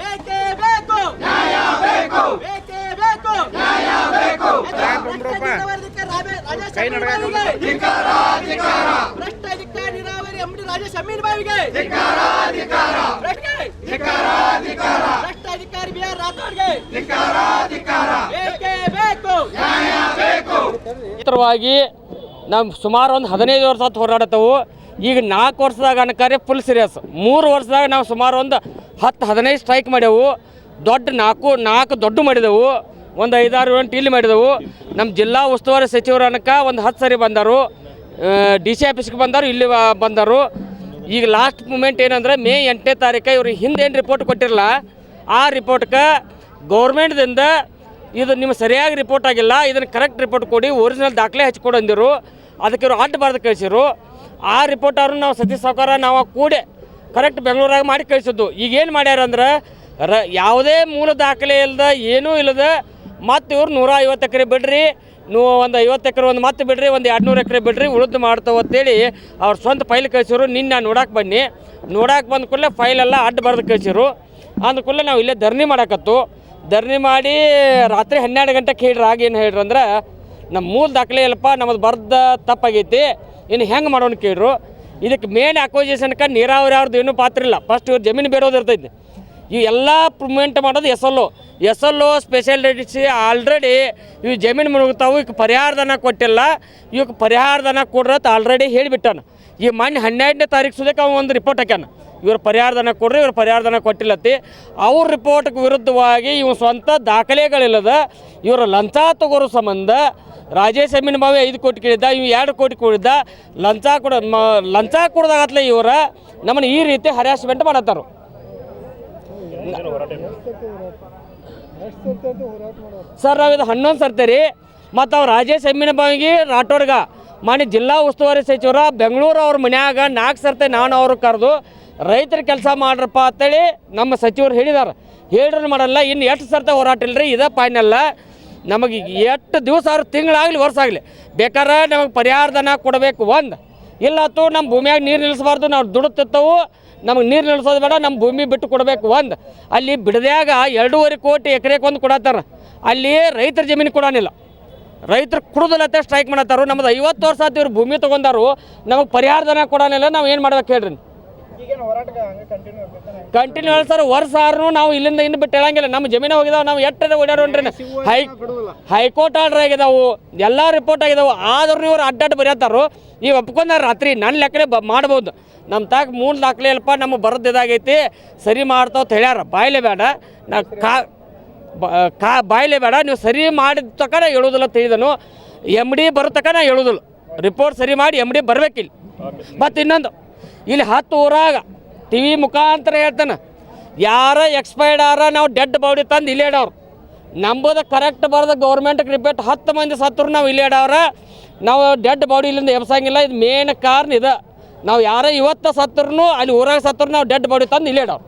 ಬೇಕೇ ಬೇಕು ನ್ಯಾಯ ಬೇಕು ಬೇಕೇ ಬೇಕು ನ್ಯಾಯ ಬೇಕು ಭ್ರಷ್ಟಾಧಿಕಾರ ನೀರಾವರಿ ಎಂಡಿ ರಾಜೇಶ್ ಅಮೀನ್ ಬಾವಿಗೆ ಭ್ರಷ್ಟಾಧಿಕಾರಿ ಬಿ ಆರ್ ರಾಥೋಡ್ಗೆ ಬೇಕೇ ಬೇಕು ನ್ಯಾಯ ಬೇಕು. ನಾವು ಸುಮಾರು ಒಂದು 15 ವರ್ಷ ಹೋರಾಡತ್ತವು. ಈಗ 4 ವರ್ಷದಾಗ ಅನ್ಕಾರೆ ಫುಲ್ ಸೀರಿಯಸ್. 3 ವರ್ಷದಾಗ ನಾವು ಸುಮಾರು ಒಂದು 10-15 ಸ್ಟ್ರೈಕ್ ಮಾಡ್ಯಾವು. ದೊಡ್ಡ ನಾಲ್ಕು ದೊಡ್ಡ ಮಾಡಿದೆವು. ಒಂದು 5-6 ಗಂಟೆ ಇಲ್ಲಿ ಮಾಡಿದೆವು. ನಮ್ಮ ಜಿಲ್ಲಾ ಉಸ್ತುವಾರಿ ಸಚಿವರು ಅನ್ಕ ಒಂದು 10 ಸರಿ ಬಂದರು. DC ಆಫೀಸ್ಗೆ ಬಂದರು, ಇಲ್ಲಿ ಬಂದರು. ಈಗ ಲಾಸ್ಟ್ ಮೂಮೆಂಟ್ ಏನಂದ್ರೆ ಮೇ 8ನೇ ತಾರೀಕು ಇವ್ರಿಗೆ ಹಿಂದೆ ಏನು ರಿಪೋರ್ಟ್ ಕೊಟ್ಟಿರಲ್ಲ, ಆ ರಿಪೋರ್ಟ್ಗೆ ಗೌರ್ಮೆಂಟ್ದಿಂದ ಇದು ನಿಮ್ಗೆ ಸರಿಯಾಗಿ ರಿಪೋರ್ಟ್ ಆಗಿಲ್ಲ, ಇದನ್ನು ಕರೆಕ್ಟ್ ರಿಪೋರ್ಟ್ ಕೊಡಿ, ಒರಿಜಿನಲ್ ದಾಖಲೆ ಹಚ್ಕೊಡು ಅಂದಿರು. ಅದಕ್ಕೆ ಇವರು ಅಡ್ಡ ಬಾರ್ದು ಕಳಿಸಿರು. ಆ ರಿಪೋರ್ಟ್ ಅವ್ರನ್ನ ನಾವು ಸತೀಶ್ ಸಾವ್ಕಾರ ನಾವು ಕೂಡಿ ಕರೆಕ್ಟ್ ಬೆಂಗಳೂರಾಗ ಮಾಡಿ ಕಳಿಸಿದ್ದು. ಈಗ ಏನು ಮಾಡ್ಯಾರ ಅಂದ್ರೆ ಯಾವುದೇ ಮೂಲ ದಾಖಲೆ ಇಲ್ಲದ ಏನೂ ಇಲ್ಲದ ಮತ್ತು ಇವ್ರು 150 ಎಕರೆ ಬಿಡ್ರಿ, ನೀವು ಒಂದು 50 ಎಕರೆ ಒಂದು ಮತ್ತೆ ಬಿಡ್ರಿ, ಒಂದು 200 ಎಕರೆ ಬಿಡ್ರಿ, ಉಳಿದು ಮಾಡ್ತಾವೆ ಅಂತೇಳಿ ಅವ್ರ ಸ್ವಂತ ಫೈಲ್ ಕಳಿಸಿರು. ನಿನ್ನೆ ನಾನು ನೋಡಕ್ಕೆ ಬನ್ನಿ, ನೋಡಕ್ಕೆ ಬಂದ ಕೂಡಲೇ ಫೈಲೆಲ್ಲ ಅಡ್ಡ ಬರೆದು ಕಳಿಸಿರು. ಅಂದ ಕೂಡಲೇ ನಾವು ಇಲ್ಲೇ ಧರಣಿ ಮಾಡಕತ್ತು. ಧರಣಿ ಮಾಡಿ ರಾತ್ರಿ 12 ಗಂಟೆಗೆ ಹೇಳ್ರಿ. ಆಗೇನು ಹೇಳ್ರಿ ಅಂದ್ರೆ ನಮ್ಮ ಮೂಲ ದಾಖಲೆ ಇಲ್ಲಪ್ಪ, ನಮ್ಮದು ಬರ್ದ ತಪ್ಪಾಗೈತಿ, ಇನ್ನು ಹೆಂಗೆ ಮಾಡೋಣ ಕೇಳ್ರು. ಇದಕ್ಕೆ ಮೇನ್ ಅಕ್ವೈಸೇಷನ್ಗೆ ನೀರಾವರಿ ಅವ್ರದ್ದು ಏನೂ ಪಾತ್ರ ಇಲ್ಲ. ಫಸ್ಟ್ ಇವ್ರು ಜಮೀನು ಬೇಡೋದು ಇರ್ತೈತಿ. ಇವು ಎಲ್ಲ ಪ್ರೂವ್ಮೆಂಟ್ ಮಾಡೋದು S L O speciality already ಇವು ಜಮೀನು ಮುಳುಗ್ತಾವು. ಈಗ ಪರಿಹಾರಧನ ಕೊಟ್ಟಿಲ್ಲ, ಇವಕ್ಕೆ ಪರಿಹಾರಧನ ಕೊಡ್ರತ್ ಆಲ್ರೆಡಿ ಹೇಳಿಬಿಟ್ಟಾನ. ಈ ಮೊನ್ನೆ 12ನೇ ತಾರೀಕು ಸುದಕ್ಕೆ ಅವ ಒಂದು ರಿಪೋರ್ಟ್ ಹಾಕ್ಯಾನ, ಇವ್ರು ಪರಿಹಾರಧನ ಕೊಡ್ರಿ, ಇವ್ರು ಪರಿಹಾರಧನ ಕೊಟ್ಟಿಲ್ಲತ್ತಿ. ಅವ್ರ ರಿಪೋರ್ಟ್ಗೆ ವಿರುದ್ಧವಾಗಿ ಇವು ಸ್ವಂತ ದಾಖಲೆಗಳಿಲ್ಲದ ಇವರು ಲಂಚ ತಗೋರೋ ಸಂಬಂಧ ರಾಜೇಶ್ ಅಮೀನ್ ಬಾವಿ 5 ಕೋಟಿ ಕೇಳಿದ್ದ, ಇವು 2 ಕೋಟಿ ಕೊಡಿದ್ದ. ಲಂಚ ಕೊಡ್ದಾಗತ್ಲೆ ಇವರ ನಮ್ಮನ್ನು ಈ ರೀತಿ ಹರಾಸ್ಮೆಂಟ್ ಮಾಡತ್ತಾರ. ಸರ್ ನಾವಿದು 11 ಸರ್ತಿ ರೀ. ಮತ್ತು ಅವ್ರು ರಾಜೇಶ್ ಅಮೀನ್ ಬಾವಿಗೆ ರಾಠೋಡ್ಗ ಮಾನ್ಯ ಜಿಲ್ಲಾ ಉಸ್ತುವಾರಿ ಸಚಿವರ ಬೆಂಗಳೂರು ಅವ್ರ ಮನ್ಯಾಗ 4 ಸರ್ತಿ ನಾನು ಅವ್ರು ಕರೆದು ರೈತರ ಕೆಲಸ ಮಾಡ್ರಪ್ಪ ಅಂತೇಳಿ ನಮ್ಮ ಸಚಿವರು ಹೇಳಿದಾರೆ. ಹೇಳ್ರೂ ಮಾಡಲ್ಲ. ಇನ್ನು ಎಷ್ಟು ಸರ್ತಿ ಹೋರಾಟ ಇಲ್ಲರಿ, ಇದೇ ಫೈನಲ್ಲ. ನಮಗೆ ಎಷ್ಟು ದಿವಸ ಆದ್ರೂ ತಿಂಗಳಾಗಲಿ ವರ್ಷ ಆಗಲಿ ಬೇಕಾದ್ರೆ ನಮಗೆ ಪರಿಹಾರಧನ ಕೊಡಬೇಕು. ಒಂದು ಇಲ್ಲತ್ತು ನಮ್ಮ ಭೂಮಿಯಾಗ ನೀರು ನಿಲ್ಲಿಸಬಾರ್ದು, ನಾವು ದುಡುತ್ತಿರ್ತವು, ನಮಗೆ ನೀರು ನಿಲ್ಲಿಸೋದು ಬೇಡ, ನಮ್ಮ ಭೂಮಿ ಬಿಟ್ಟು ಕೊಡಬೇಕು. ಒಂದು ಅಲ್ಲಿ ಬಿಡದ್ಯಾಗ 2.5 ಕೋಟಿ ಎಕರೆಗೆ ಒಂದು ಕೊಡತ್ತಾರ, ಅಲ್ಲಿ ರೈತರ ಜಮೀನು ಕೊಡೋನಿಲ್ಲ, ರೈತರು ಕುಡ್ದಲತ್ತೆ ಸ್ಟ್ರೈಕ್ ಮಾಡತ್ತಾರು. ನಮ್ಮದು 50 ವರ್ಷ ಆಯ್ತು ಇವ್ರು ಭೂಮಿ ತೊಗೊಂಡಾರು, ನಮಗೆ ಪರಿಹಾರಧನ ಕೊಡೋನಿಲ್ಲ. ನಾವು ಏನು ಮಾಡ್ಬೇಕು ಹೇಳ್ರಿ? ಕಂಟಿನ್ಯೂ ಹೇಳಿ ಸರ್, ವರ್ಷ ಆದ್ರೂ ನಾವು ಇಲ್ಲಿಂದ ಇನ್ನು ಬಿಟ್ಟು ಹೇಳಂಗಿಲ್ಲ. ನಮ್ಮ ಜಮೀನು ಹೋಗಿದಾವೆ, ನಾವು ಎಟ್ಟರೆ ಓಡಾಡೋಣ್ರಿ. ಹೈಕೋರ್ಟ್ ಆರ್ಡರ್ ಆಗಿದಾವು, ಎಲ್ಲ ರಿಪೋರ್ಟ್ ಆಗಿದಾವೆ. ಆದ್ರೂ ಇವ್ರು ಅಡ್ಡಾಡ್ ಬರೆಯತ್ತಾರು. ಈಗ ಒಪ್ಕೊಂಡಾರ ರಾತ್ರಿ ನನ್ನ ಲೆಕ್ಕಲೆ ಮಾಡ್ಬೋದು. ನಮ್ಮ ತಾಕ ಮೂಲ ದಾಖಲೆ ಇಲ್ಲಪ್ಪ, ನಮಗೆ ಬರೋದು ಇದಾಗೈತಿ, ಸರಿ ಮಾಡ್ತಾವ ಹೇಳ್ಯಾರ. ಬಾಯ್ಲೆ ಬೇಡ, ನಾ ಬಾಯ್ಲೆ ಬೇಡ, ನೀವು ಸರಿ ಮಾಡಿದ ತಕ್ಕ ನಾ ಹೇಳೋದಿಲ್ಲ ತಿಳಿದನು. MD ಬರೋ ತಕ್ಕ ನಾ ಹೇಳೋದಿಲ್ಲ. ರಿಪೋರ್ಟ್ ಸರಿ ಮಾಡಿ MD ಬರ್ಬೇಕಿಲ್ಲ. ಮತ್ತು ಇನ್ನೊಂದು ಇಲ್ಲಿ 10 ಊರಾಗ TV ಮುಖಾಂತರ ಹೇಳ್ತಾನೆ, ಯಾರ ಎಕ್ಸ್ಪೈರ್ಡ್ ಆರ ನಾವು ಡೆಡ್ ಬಾಡಿ ತಂದು ಇಲ್ಲಿ ಇಡವ್ರು. ನಂಬೋದು ಕರೆಕ್ಟ್ ಬರೋದು ಗೌರ್ಮೆಂಟ್ಗೆ ರಿಪೇಟ್ 10 ಮಂದಿ ಸತ್ತರು ನಾವು ಇಲ್ಲಿ ಇಡವ್ರ. ನಾವು ಡೆಡ್ ಬಾಡಿ ಇಲ್ಲಿಂದ ಎಬ್ಸಂಗಿಲ್ಲ. ಇದು ಮೇನ್ ಕಾರಣ ಇದೆ. ನಾವು ಯಾರೇ ಇವತ್ತು ಸತ್ತರೂ ಅಲ್ಲಿ ಊರಾಗ ಸತ್ತರು ನಾವು ಡೆಡ್ ಬಾಡಿ ತಂದು ಇಲ್ಲಿ ಇಡವ್ರು.